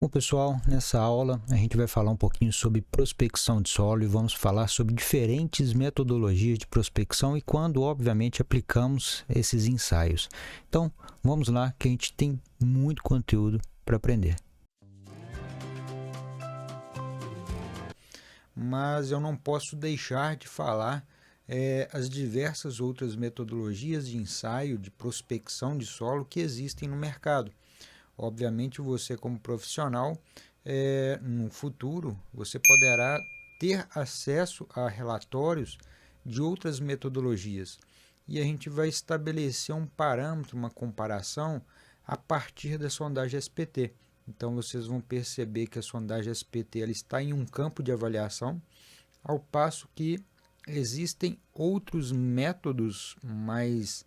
Bom, pessoal, nessa aula a gente vai falar um pouquinho sobre prospecção de solo e vamos falar sobre diferentes metodologias de prospecção e quando, obviamente, aplicamos esses ensaios. Então, vamos lá que a gente tem muito conteúdo para aprender. Mas eu não posso deixar de falar as diversas outras metodologias de ensaio, de prospecção de solo que existem no mercado. Obviamente, você como profissional, no futuro, você poderá ter acesso a relatórios de outras metodologias. E a gente vai estabelecer um parâmetro, uma comparação, a partir da sondagem SPT. Então, vocês vão perceber que a sondagem SPT ela está em um campo de avaliação, ao passo que existem outros métodos mais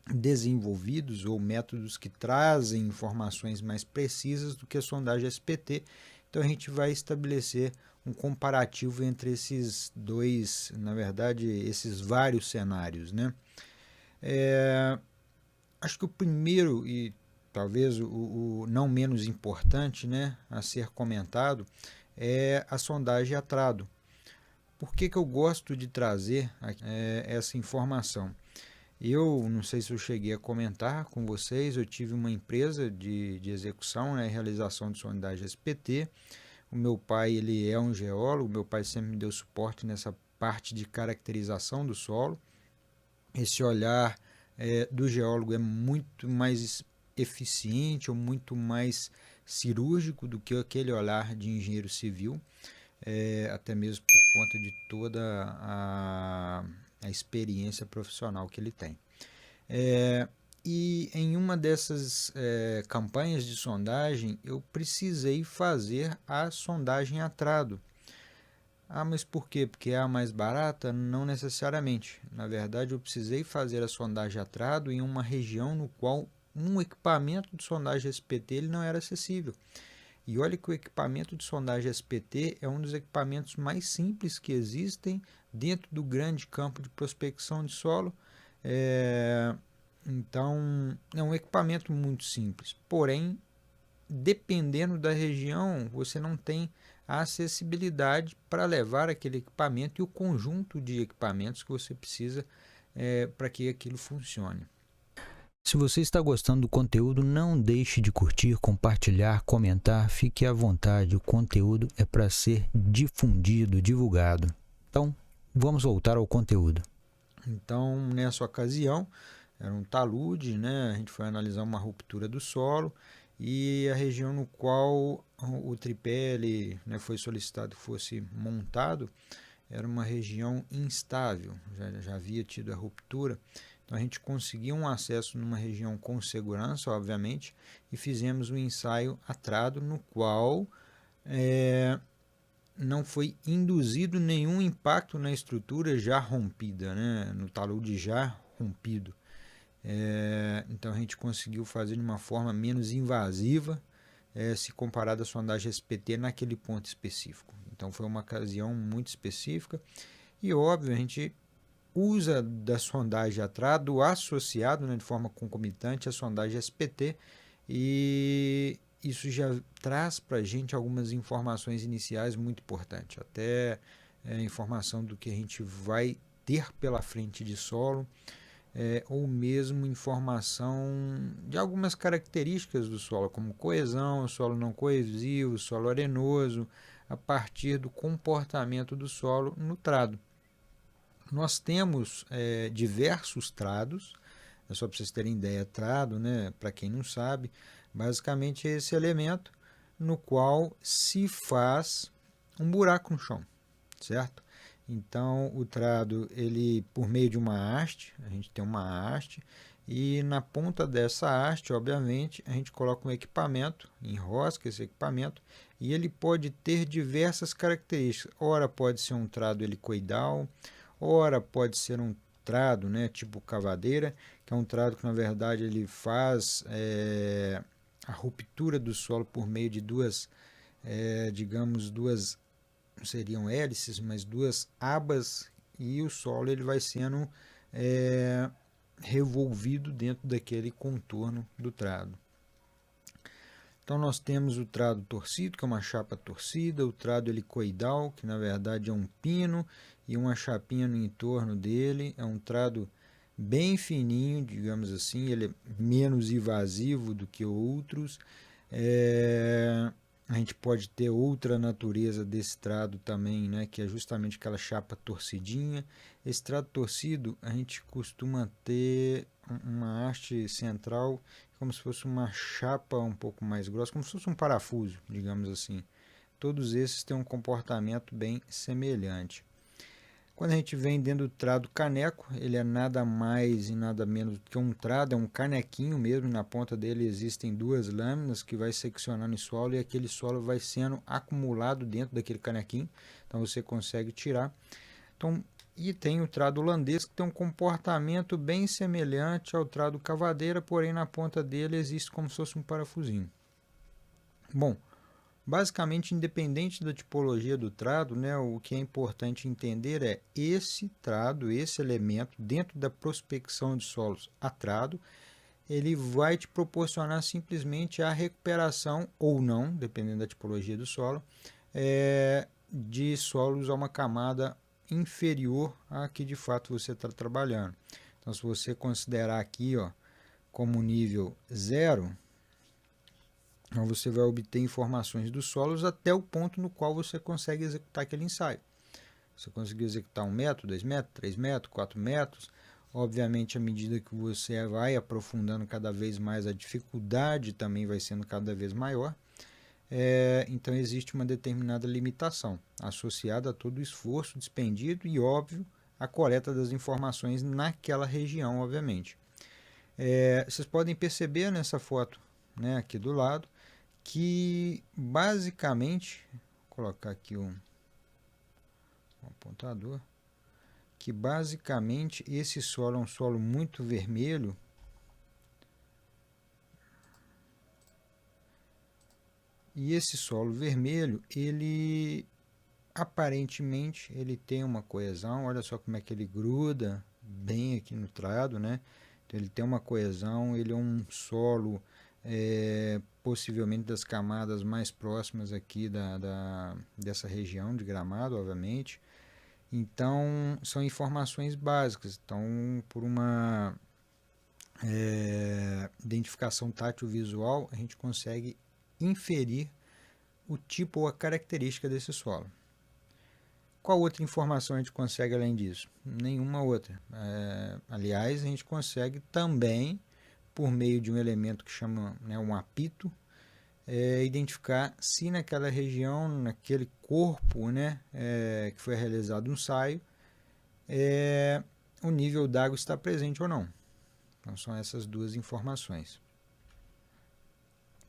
desenvolvidos ou métodos que trazem informações mais precisas do que a sondagem SPT. Então a gente vai estabelecer um comparativo entre esses dois, na verdade, esses vários cenários, né? Acho que o primeiro e talvez o não menos importante, né, a ser comentado é a sondagem Atrado. Por que eu gosto de trazer essa informação? Eu não sei se eu cheguei a comentar com vocês, eu tive uma empresa de execução, né, realização de sondagem SPT. O meu pai ele é um geólogo, meu pai sempre me deu suporte nessa parte de caracterização do solo. Esse olhar do geólogo é muito mais eficiente ou muito mais cirúrgico do que aquele olhar de engenheiro civil, até mesmo por conta de toda a experiência profissional que ele tem. E em uma dessas campanhas de sondagem, eu precisei fazer a sondagem Atrado. Ah, mas por quê? Porque é a mais barata? Não necessariamente. Na verdade, eu precisei fazer a sondagem Atrado em uma região no qual um equipamento de sondagem SPT ele não era acessível. E olha que o equipamento de sondagem SPT é um dos equipamentos mais simples que existem dentro do grande campo de prospecção de solo. Então, é um equipamento muito simples. Porém, dependendo da região, você não tem a acessibilidade para levar aquele equipamento e o conjunto de equipamentos que você precisa para que aquilo funcione. Se você está gostando do conteúdo, não deixe de curtir, compartilhar, comentar, fique à vontade, o conteúdo é para ser difundido, divulgado. Então, vamos voltar ao conteúdo. Então, nessa ocasião, era um talude, né? A gente foi analisar uma ruptura do solo e a região no qual o tripé ele, né, foi solicitado que fosse montado era uma região instável, já havia tido a ruptura. Então a gente conseguiu um acesso numa região com segurança, obviamente, e fizemos um ensaio Atrado no qual não foi induzido nenhum impacto na estrutura já rompida, né? No talude já rompido. Então a gente conseguiu fazer de uma forma menos invasiva se comparado à sondagem SPT naquele ponto específico. Então foi uma ocasião muito específica e óbvio a gente usa da sondagem Atrado associado, né, de forma concomitante à sondagem SPT e isso já traz para a gente algumas informações iniciais muito importantes, até informação do que a gente vai ter pela frente de solo, ou mesmo informação de algumas características do solo, como coesão, solo não coesivo, solo arenoso, a partir do comportamento do solo no trado. Nós temos diversos trados, só para vocês terem ideia, trado, né, para quem não sabe, basicamente é esse elemento no qual se faz um buraco no chão, certo? Então, o trado, ele, por meio de uma haste, a gente tem uma haste, e na ponta dessa haste, obviamente, a gente coloca um equipamento, enrosca esse equipamento, e ele pode ter diversas características. Ora pode ser um trado helicoidal, ora pode ser um trado, né, tipo cavadeira, que é um trado que, na verdade, ele faz a ruptura do solo por meio de duas, digamos, duas seriam hélices, mas duas abas, e o solo ele vai sendo revolvido dentro daquele contorno do trado. Então nós temos o trado torcido, que é uma chapa torcida, o trado helicoidal, que na verdade é um pino, e uma chapinha no entorno dele, é um trado bem fininho, digamos assim, ele é menos invasivo do que outros. A gente pode ter outra natureza desse trado também, né, que é justamente aquela chapa torcidinha. Esse trado torcido, a gente costuma ter uma haste central como se fosse uma chapa um pouco mais grossa, como se fosse um parafuso, digamos assim. Todos esses têm um comportamento bem semelhante. Quando a gente vem dentro do trado caneco, ele é nada mais e nada menos do que um trado, é um canequinho mesmo, na ponta dele existem duas lâminas que vai seccionando em solo e aquele solo vai sendo acumulado dentro daquele canequinho, então você consegue tirar. Então, e tem o trado holandês que tem um comportamento bem semelhante ao trado cavadeira, porém na ponta dele existe como se fosse um parafusinho. Bom, basicamente, independente da tipologia do trado, né, o que é importante entender é esse trado, esse elemento, dentro da prospecção de solos a trado, ele vai te proporcionar simplesmente a recuperação ou não, dependendo da tipologia do solo, de solos a uma camada inferior à que de fato você está trabalhando. Então, se você considerar aqui como nível 0, então você vai obter informações dos solos até o ponto no qual você consegue executar aquele ensaio. Você conseguiu executar 1 metro, 2 metros, 3 metros, 4 metros. Obviamente, à medida que você vai aprofundando cada vez mais, a dificuldade também vai sendo cada vez maior. Então, existe uma determinada limitação associada a todo o esforço despendido e, óbvio, a coleta das informações naquela região, obviamente. Vocês podem perceber nessa foto, né, aqui do lado, que basicamente, vou colocar aqui um apontador, que basicamente esse solo é um solo muito vermelho, e esse solo vermelho, ele aparentemente ele tem uma coesão, olha só como é que ele gruda bem aqui no trado, né? Então ele tem uma coesão, ele é um solo possivelmente das camadas mais próximas aqui dessa região de Gramado, obviamente. Então, são informações básicas. Então, por uma identificação tátil-visual, a gente consegue inferir o tipo ou a característica desse solo. Qual outra informação a gente consegue além disso? Nenhuma outra. Aliás, a gente consegue também, por meio de um elemento que chama, né, um apito, identificar se naquela região, naquele corpo, né, que foi realizado um ensaio, o nível d'água está presente ou não. Então, são essas duas informações.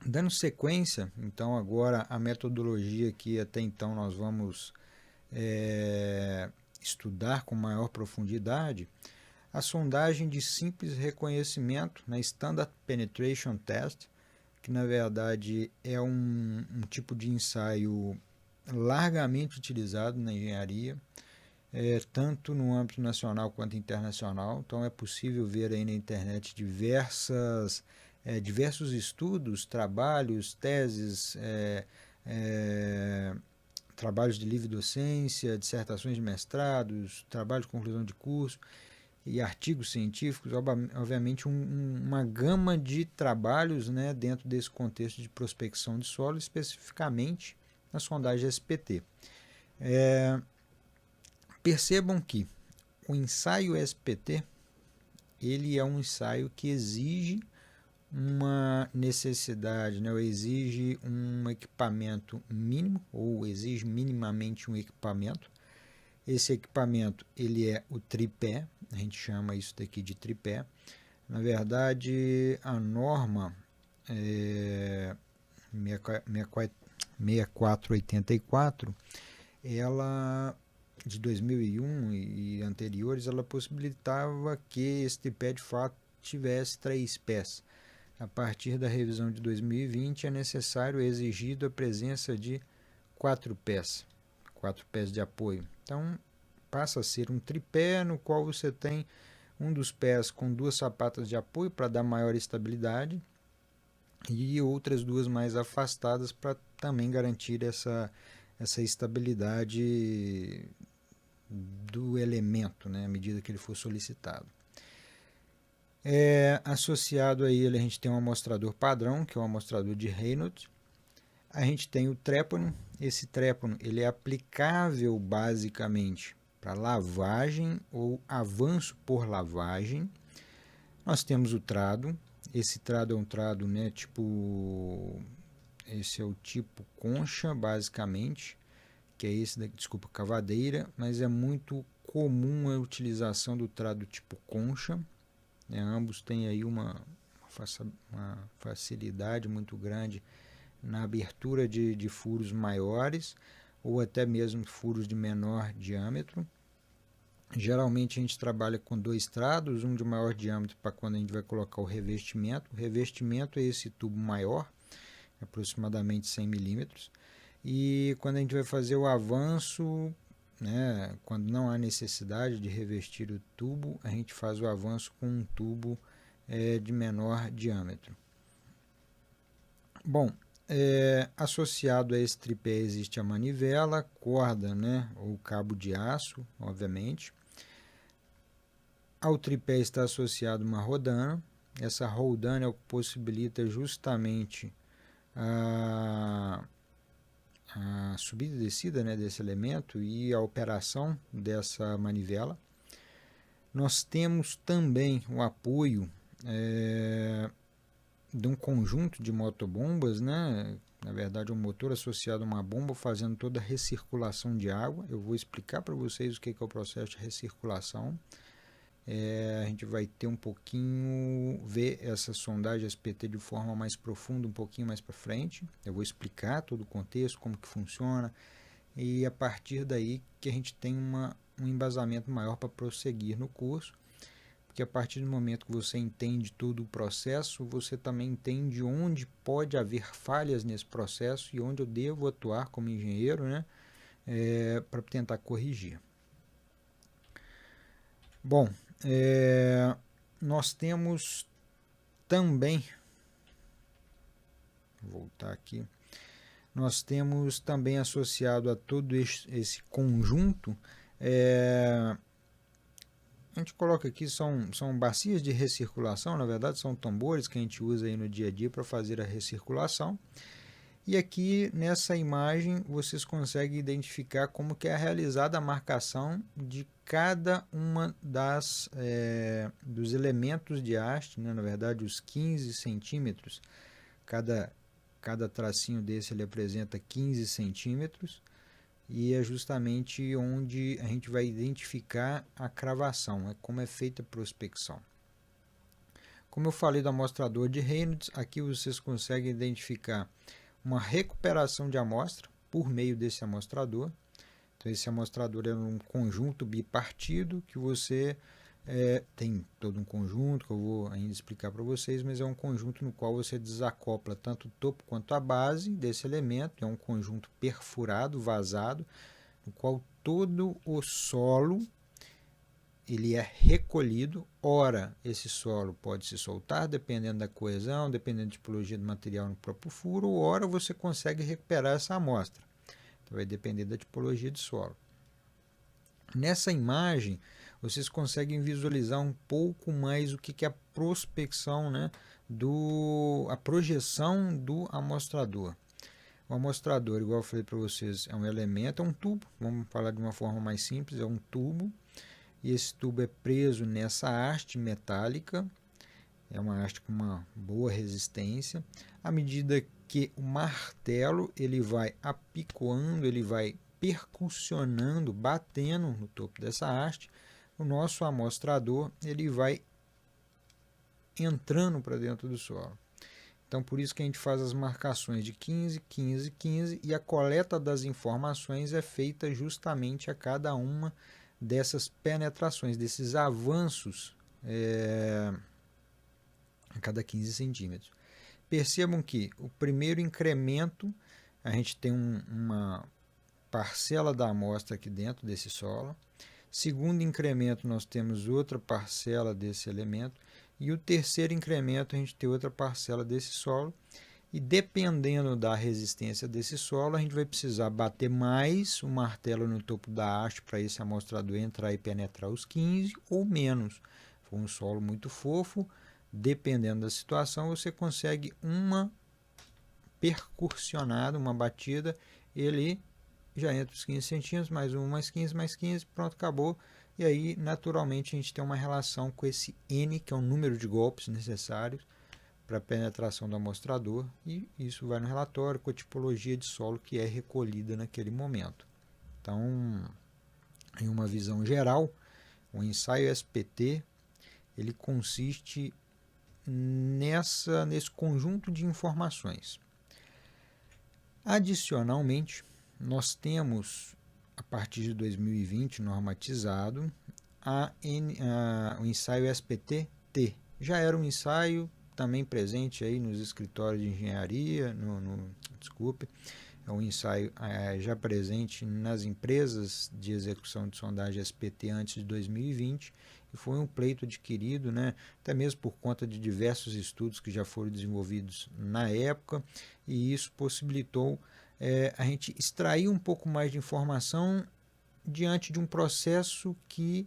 Dando sequência, então, agora a metodologia que até então nós vamos estudar com maior profundidade, a sondagem de simples reconhecimento, né, Standard Penetration Test, que na verdade é um tipo de ensaio largamente utilizado na engenharia, tanto no âmbito nacional quanto internacional. Então é possível ver aí na internet diversos estudos, trabalhos, teses, trabalhos de livre docência, dissertações de mestrados, trabalhos de conclusão de curso e artigos científicos, obviamente uma gama de trabalhos, né, dentro desse contexto de prospecção de solo, especificamente na sondagem SPT. Percebam que o ensaio SPT ele é um ensaio que exige uma necessidade, né, ou exige um equipamento mínimo, ou exige minimamente um equipamento. Esse equipamento ele é o tripé, a gente chama isso daqui de tripé. Na verdade, a norma 6484, ela de 2001 e anteriores, ela possibilitava que esse tripé de fato tivesse 3 pés. A partir da revisão de 2020 é necessário, exigido a presença de 4 pés de apoio. Então passa a ser um tripé no qual você tem um dos pés com 2 sapatas de apoio para dar maior estabilidade e outras duas mais afastadas para também garantir essa estabilidade do elemento, né, à medida que ele for solicitado. Associado a ele, a gente tem um amostrador padrão, que é um amostrador de Reynolds. A gente tem o trépano. Esse trépano ele é aplicável basicamente para lavagem ou avanço por lavagem. Nós temos o trado. Esse trado é um trado, né, esse é o tipo concha, basicamente, que é esse daqui, desculpa, cavadeira, mas é muito comum a utilização do trado tipo concha. Ambos têm aí uma facilidade muito grande na abertura de furos maiores ou até mesmo furos de menor diâmetro. Geralmente a gente trabalha com dois trados, um de maior diâmetro para quando a gente vai colocar o revestimento. O revestimento é esse tubo maior, aproximadamente 100 milímetros. E quando a gente vai fazer o avanço, né, quando não há necessidade de revestir o tubo, a gente faz o avanço com um tubo de menor diâmetro. Bom, associado a esse tripé existe a manivela, corda, né, ou cabo de aço, obviamente. Ao tripé está associado uma rodana. Essa rodana é o que possibilita justamente a subida e descida, né, desse elemento e a operação dessa manivela. Nós temos também o apoio de um conjunto de motobombas, né? Na verdade, um motor associado a uma bomba fazendo toda a recirculação de água. Eu vou explicar para vocês o que é o processo de recirculação. A gente vai ter um pouquinho, ver essa sondagem SPT de forma mais profunda, um pouquinho mais para frente. Eu vou explicar todo o contexto, como que funciona, e a partir daí que a gente tem um embasamento maior para prosseguir no curso, porque a partir do momento que você entende todo o processo, você também entende onde pode haver falhas nesse processo e onde eu devo atuar como engenheiro, né, para tentar corrigir. Bom, nós temos também, vou voltar aqui, nós temos também associado a todo esse conjunto, a gente coloca aqui, são bacias de recirculação, na verdade são tambores que a gente usa aí no dia a dia para fazer a recirculação. E aqui nessa imagem vocês conseguem identificar como que é realizada a marcação de cada uma dos elementos de haste, né? Na verdade os 15 centímetros, cada tracinho desse ele apresenta 15 centímetros, e é justamente onde a gente vai identificar a cravação, como é feita a prospecção. Como eu falei do amostrador de Reynolds, aqui vocês conseguem identificar uma recuperação de amostra por meio desse amostrador. Então esse amostrador é um conjunto bipartido que você tem todo um conjunto que eu vou ainda explicar para vocês, mas é um conjunto no qual você desacopla tanto o topo quanto a base desse elemento. É um conjunto perfurado, vazado, no qual todo o solo ele é recolhido. Ora, esse solo pode se soltar, dependendo da coesão, dependendo da tipologia do material no próprio furo, ou ora você consegue recuperar essa amostra. Então vai depender da tipologia de solo. Nessa imagem, vocês conseguem visualizar um pouco mais o que é a prospecção, né, a projeção do amostrador. O amostrador, igual eu falei para vocês, é um elemento, é um tubo, vamos falar de uma forma mais simples, é um tubo, e esse tubo é preso nessa haste metálica, é uma haste com uma boa resistência. À medida que o martelo ele vai apicoando, ele vai percussionando, batendo no topo dessa haste, o nosso amostrador ele vai entrando para dentro do solo. Então, por isso que a gente faz as marcações de 15, 15, 15, e a coleta das informações é feita justamente a cada uma dessas penetrações, desses avanços a cada 15 centímetros. Percebam que o primeiro incremento, a gente tem uma parcela da amostra aqui dentro desse solo. Segundo incremento, nós temos outra parcela desse elemento. E o terceiro incremento, a gente tem outra parcela desse solo. E dependendo da resistência desse solo, a gente vai precisar bater mais o martelo no topo da haste para esse amostrador entrar e penetrar os 15 ou menos. Se for um solo muito fofo, dependendo da situação, você consegue uma percussionada, uma batida, ele já entra os 15 centímetros, mais um, mais 15, pronto, acabou. E aí, naturalmente, a gente tem uma relação com esse N, que é o número de golpes necessários para a penetração do amostrador, e isso vai no relatório com a tipologia de solo que é recolhida naquele momento. Então, em uma visão geral, o ensaio SPT ele consiste nesse conjunto de informações. Adicionalmente, nós temos, a partir de 2020, normatizado o ensaio SPT-T. Já era um ensaio também presente aí nos escritórios de engenharia, desculpe, é um ensaio já presente nas empresas de execução de sondagem SPT antes de 2020, e foi um pleito adquirido, né, até mesmo por conta de diversos estudos que já foram desenvolvidos na época, e isso possibilitou a gente extrair um pouco mais de informação diante de um processo que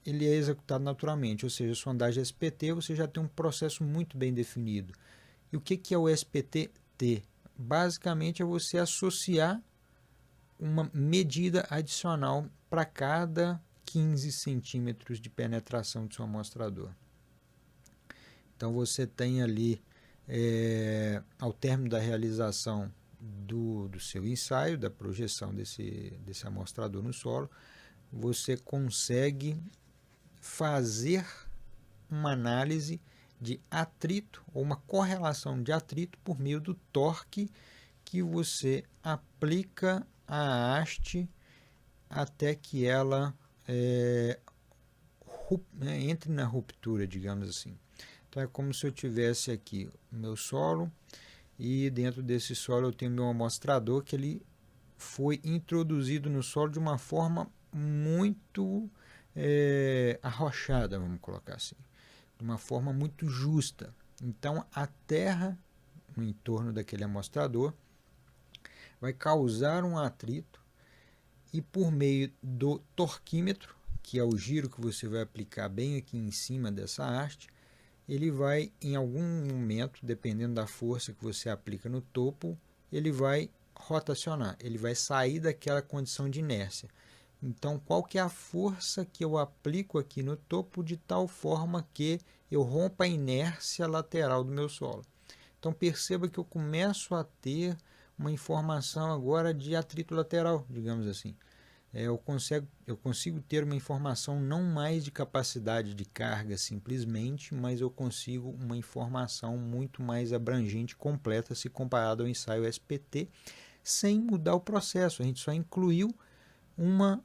ele é executado naturalmente, ou seja, a sondagem SPT você já tem um processo muito bem definido. E o que é o SPT-T? Basicamente é você associar uma medida adicional para cada 15 centímetros de penetração do seu amostrador. Então você tem ali, ao término da realização do seu ensaio, da projeção desse amostrador no solo, você consegue fazer uma análise de atrito ou uma correlação de atrito por meio do torque que você aplica à haste até que ela entre na ruptura, digamos assim. Então é como se eu tivesse aqui o meu solo e dentro desse solo eu tenho meu amostrador que ele foi introduzido no solo de uma forma muito arrochada, vamos colocar assim, de uma forma muito justa. Então a terra no entorno daquele amostrador vai causar um atrito e por meio do torquímetro, que é o giro que você vai aplicar bem aqui em cima dessa haste, ele vai em algum momento, dependendo da força que você aplica no topo, ele vai rotacionar, ele vai sair daquela condição de inércia. Então, qual que é a força que eu aplico aqui no topo de tal forma que eu rompa a inércia lateral do meu solo? Então, perceba que eu começo a ter uma informação agora de atrito lateral, digamos assim. Eu consigo ter uma informação não mais de capacidade de carga simplesmente, mas eu consigo uma informação muito mais abrangente e completa se comparado ao ensaio SPT, sem mudar o processo. A gente só incluiu uma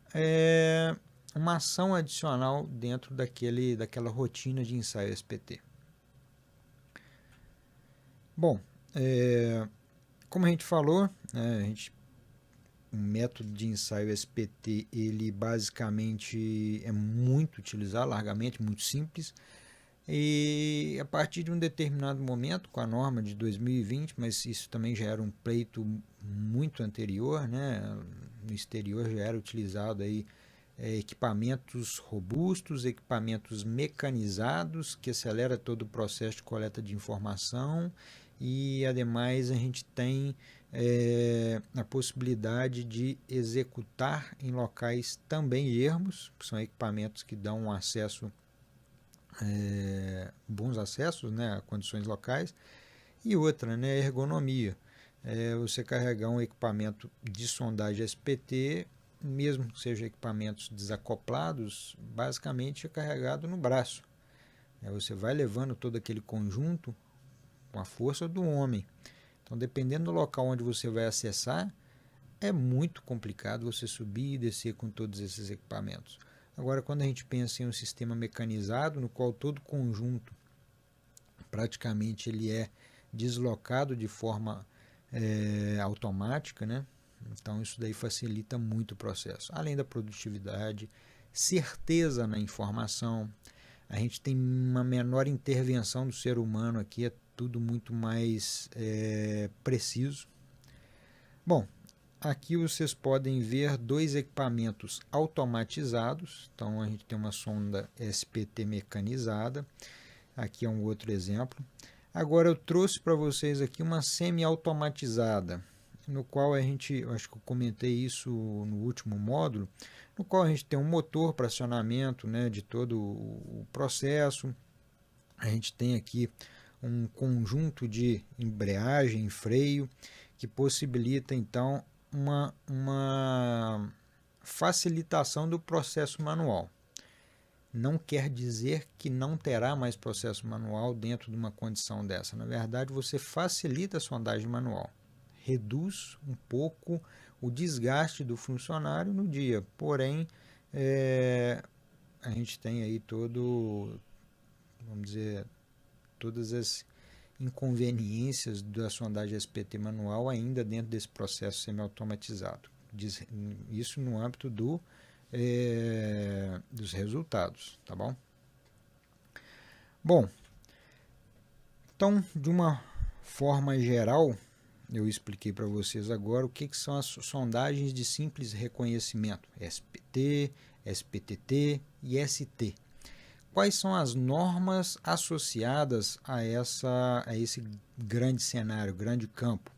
ação adicional dentro daquela rotina de ensaio SPT. Bom, como a gente falou, o método de ensaio SPT, ele basicamente é muito utilizado, largamente, muito simples, e a partir de um determinado momento, com a norma de 2020, mas isso também já era um pleito muito anterior, né? No exterior já era utilizado aí equipamentos robustos, equipamentos mecanizados, que acelera todo o processo de coleta de informação, e ademais a gente tem a possibilidade de executar em locais também ermos, que são equipamentos que dão um acesso, bons acessos, né, a condições locais, e outra, né, ergonomia. Você carregar um equipamento de sondagem SPT, mesmo que sejam equipamentos desacoplados, basicamente é carregado no braço. Você vai levando todo aquele conjunto com a força do homem. Então, dependendo do local onde você vai acessar, é muito complicado você subir e descer com todos esses equipamentos. Agora, quando a gente pensa em um sistema mecanizado, no qual todo conjunto praticamente ele é deslocado de forma automática, né? Então isso daí facilita muito o processo. Além da produtividade, certeza na informação, a gente tem uma menor intervenção do ser humano aqui, é tudo muito mais preciso. Bom, aqui vocês podem ver dois equipamentos automatizados. Então a gente tem uma sonda SPT mecanizada. Aqui é um outro exemplo. Agora eu trouxe para vocês aqui uma semi-automatizada, no qual a gente, eu acho que eu comentei isso no último módulo, no qual a gente tem um motor para acionamento, né, de todo o processo. A gente tem aqui um conjunto de embreagem e freio que possibilita então uma facilitação do processo manual. Não quer dizer que não terá mais processo manual dentro de uma condição dessa. Na verdade, você facilita a sondagem manual, reduz um pouco o desgaste do funcionário no dia. Porém, a gente tem aí vamos dizer, todas as inconveniências da sondagem SPT manual ainda dentro desse processo semi-automatizado. Isso no âmbito dos resultados, tá bom? Bom, então, de uma forma geral, eu expliquei para vocês agora o que são as sondagens de simples reconhecimento, SPT, SPTT e ST. Quais são as normas associadas a esse grande cenário, grande campo?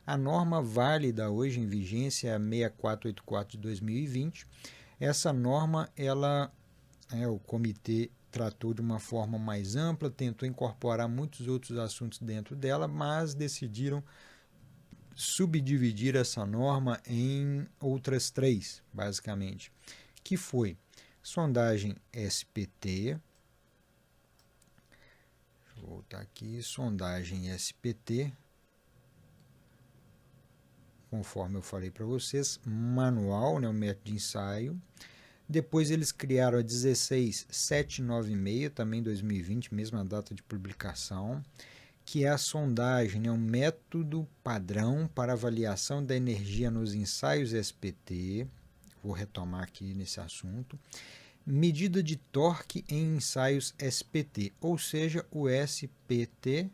A norma válida hoje em vigência é a 6484 de 2020. Essa norma, o comitê tratou de uma forma mais ampla, tentou incorporar muitos outros assuntos dentro dela, mas decidiram subdividir essa norma em outras três, basicamente, que foi sondagem SPT, deixa eu voltar aqui, sondagem SPT, conforme eu falei para vocês, manual, né, o método de ensaio. Depois eles criaram a 16796, também 2020, mesma data de publicação, que é a sondagem, né, um método padrão para avaliação da energia nos ensaios SPT. Vou retomar aqui nesse assunto. Medida de torque em ensaios SPT, ou seja, o SPT-T.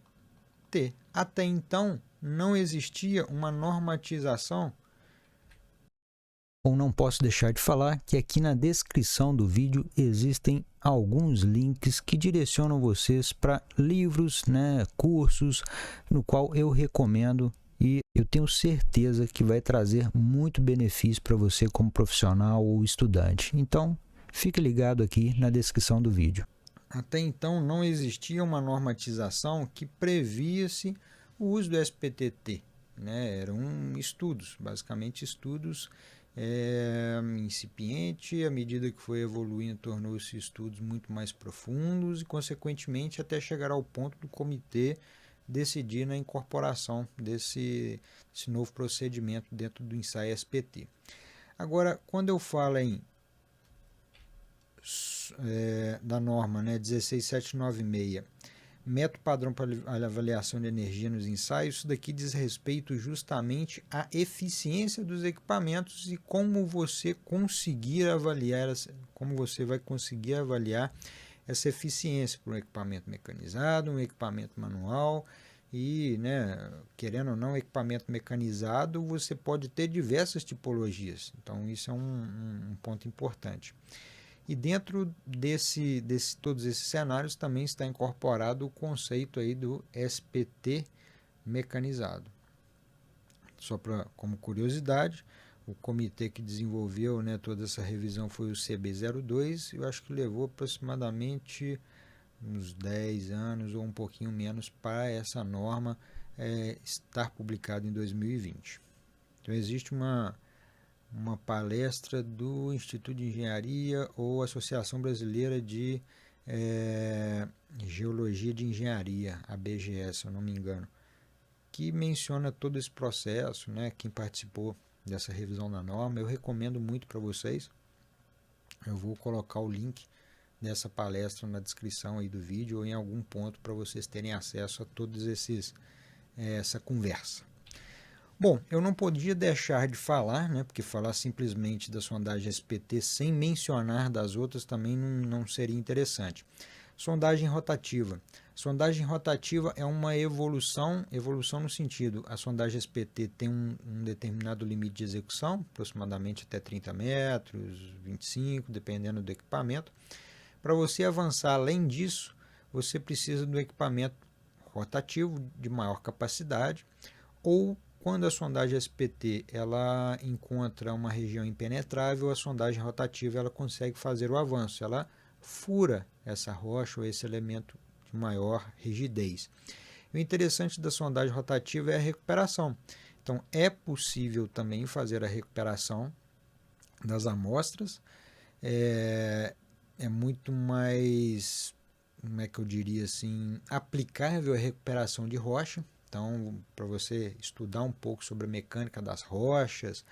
Até então, não existia uma normatização. Ou não posso deixar de falar que aqui na descrição do vídeo existem alguns links que direcionam vocês para livros, né, cursos, no qual eu recomendo e eu tenho certeza que vai trazer muito benefício para você como profissional ou estudante. Então, fique ligado aqui na descrição do vídeo. Até então não existia uma normatização que previa-se o uso do SPTT, né? Eram estudos, basicamente estudos incipiente, à medida que foi evoluindo, tornou-se estudos muito mais profundos e, consequentemente, até chegar ao ponto do comitê decidir na incorporação desse novo procedimento dentro do ensaio SPT. Agora, quando eu falo da norma, né, 16796, método padrão para avaliação de energia nos ensaios, isso daqui diz respeito justamente à eficiência dos equipamentos e como você vai conseguir avaliar essa eficiência para um equipamento mecanizado, um equipamento manual e, né, querendo ou não, equipamento mecanizado, você pode ter diversas tipologias. Então, isso é um ponto importante. E dentro todos esses cenários também está incorporado o conceito aí do SPT mecanizado. Só como curiosidade, o comitê que desenvolveu, né, toda essa revisão foi o CB02, eu acho que levou aproximadamente uns 10 anos ou um pouquinho menos para essa norma estar publicada em 2020. Então existe uma palestra do Instituto de Engenharia ou Associação Brasileira de Geologia de Engenharia, ABGE, se eu não me engano, que menciona todo esse processo, né? Quem participou dessa revisão da norma, eu recomendo muito para vocês. Eu vou colocar o link dessa palestra na descrição aí do vídeo ou em algum ponto para vocês terem acesso a todos essa conversa. Bom, eu não podia deixar de falar, né, porque falar simplesmente da sondagem SPT sem mencionar das outras também não seria interessante. Sondagem rotativa. Sondagem rotativa é uma evolução no sentido, a sondagem SPT tem um determinado limite de execução, aproximadamente até 30 metros, 25, dependendo do equipamento. Para você avançar além disso, você precisa do equipamento rotativo de maior capacidade, ou quando a sondagem SPT ela encontra uma região impenetrável, a sondagem rotativa ela consegue fazer o avanço, ela fura essa rocha ou esse elemento de maior rigidez. O interessante da sondagem rotativa é a recuperação. Então, é possível também fazer a recuperação das amostras. É muito mais, como é que eu diria assim, aplicável a recuperação de rocha. Então, para você estudar um pouco sobre a mecânica das rochas,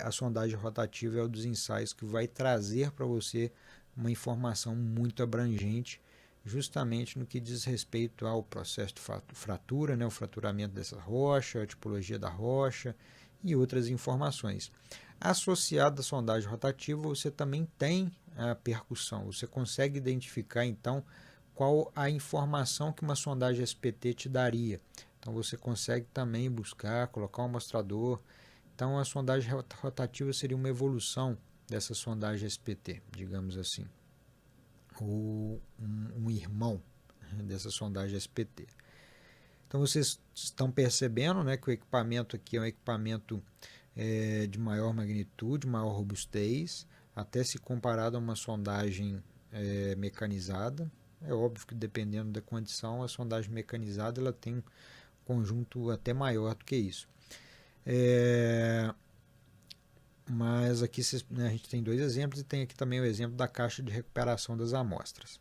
a sondagem rotativa é um dos ensaios que vai trazer para você uma informação muito abrangente, justamente no que diz respeito ao processo de fratura, né, o fraturamento dessa rocha, a tipologia da rocha e outras informações. Associado à sondagem rotativa, você também tem a percussão. Você consegue identificar, então, qual a informação que uma sondagem SPT te daria. Então, você consegue também buscar, colocar um amostrador. Então, a sondagem rotativa seria uma evolução dessa sondagem SPT, digamos assim, ou um irmão dessa sondagem SPT. Então, vocês estão percebendo, né, que o equipamento aqui é um equipamento de maior magnitude, maior robustez, até se comparado a uma sondagem mecanizada. É óbvio que dependendo da condição, a sondagem mecanizada ela tem um conjunto até maior do que isso. Mas aqui né, a gente tem dois exemplos e tem aqui também o exemplo da caixa de recuperação das amostras.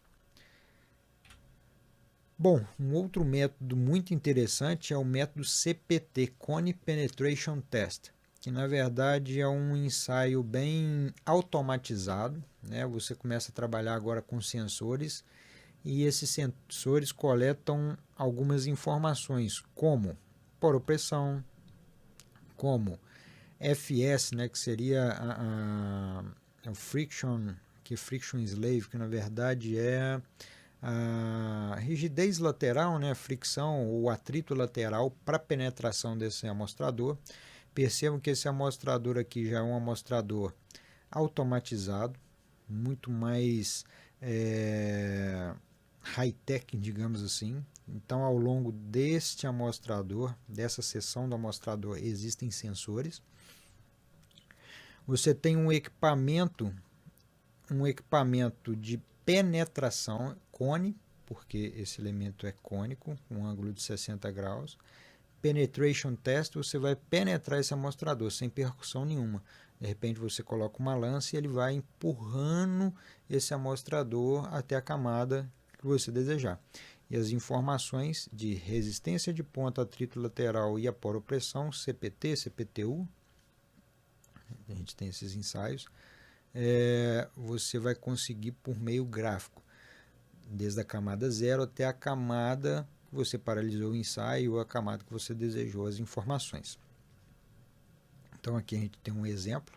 Bom, um outro método muito interessante é o método CPT, Cone Penetration Test, que na verdade é um ensaio bem automatizado, né? Você começa a trabalhar agora com sensores e esses sensores coletam algumas informações, como poropressão, como FS, né, que seria a friction, friction slave, que na verdade é a rigidez lateral, né, a fricção ou atrito lateral para penetração desse amostrador. Percebam que esse amostrador aqui já é um amostrador automatizado, muito mais high-tech, digamos assim. Então, ao longo deste amostrador, dessa seção do amostrador, existem sensores. Você tem um equipamento de penetração, cone, porque esse elemento é cônico, com um ângulo de 60 graus. Penetration test, você vai penetrar esse amostrador sem percussão nenhuma. De repente você coloca uma lança e ele vai empurrando esse amostrador até a camada que você desejar. E as informações de resistência de ponta, atrito lateral e a poropressão, CPT, CPTU, a gente tem esses ensaios, você vai conseguir por meio gráfico, desde a camada 0 até a camada que você paralisou o ensaio ou a camada que você desejou as informações. Então aqui a gente tem um exemplo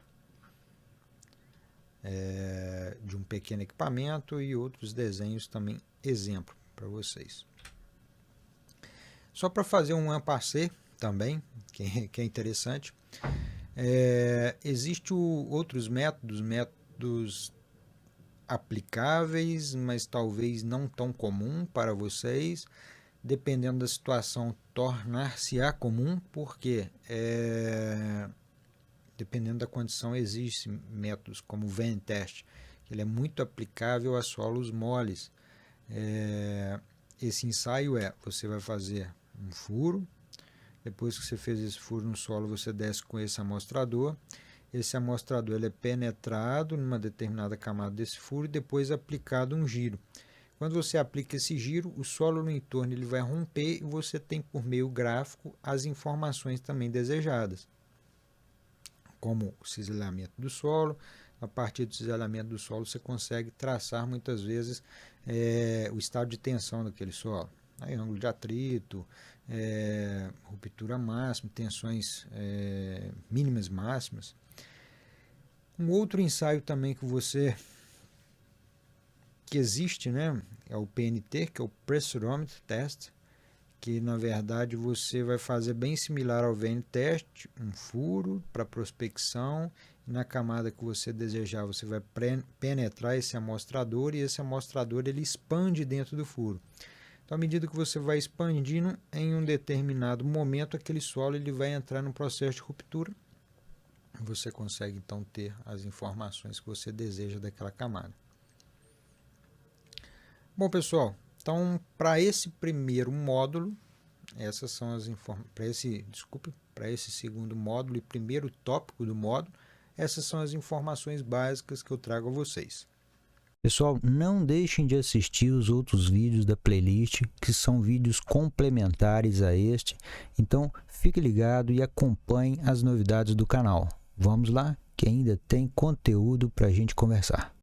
de um pequeno equipamento e outros desenhos também exemplo para vocês. Só para fazer um passé também, que é interessante, existem outros métodos aplicáveis, mas talvez não tão comum para vocês, dependendo da situação, tornar-se-á comum, porque dependendo da condição, existem métodos como o Venn Test, que ele é muito aplicável a solos moles. Esse ensaio você vai fazer um furo, depois que você fez esse furo no solo, você desce com esse amostrador. Esse amostrador ele é penetrado numa determinada camada desse furo e depois aplicado um giro. Quando você aplica esse giro, o solo no entorno ele vai romper e você tem por meio gráfico as informações também desejadas, como o cisalhamento do solo. A partir do cisalhamento do solo você consegue traçar muitas vezes o estado de tensão daquele solo. Aí, ângulo de atrito, ruptura máxima, tensões mínimas máximas. Um outro ensaio também que existe, né, é o PNT, que é o Pressurometer Test, que na verdade você vai fazer bem similar ao VN Test, um furo para prospecção, e na camada que você desejar você vai penetrar esse amostrador, e esse amostrador ele expande dentro do furo. Então, à medida que você vai expandindo, em um determinado momento aquele solo ele vai entrar no processo de ruptura. Você consegue então ter as informações que você deseja daquela camada. Bom, pessoal, então para esse primeiro módulo, essas são as para esse segundo módulo e primeiro tópico do módulo, essas são as informações básicas que eu trago a vocês. Pessoal, não deixem de assistir os outros vídeos da playlist, que são vídeos complementares a este. Então, fique ligado e acompanhe as novidades do canal. Vamos lá, que ainda tem conteúdo para a gente conversar.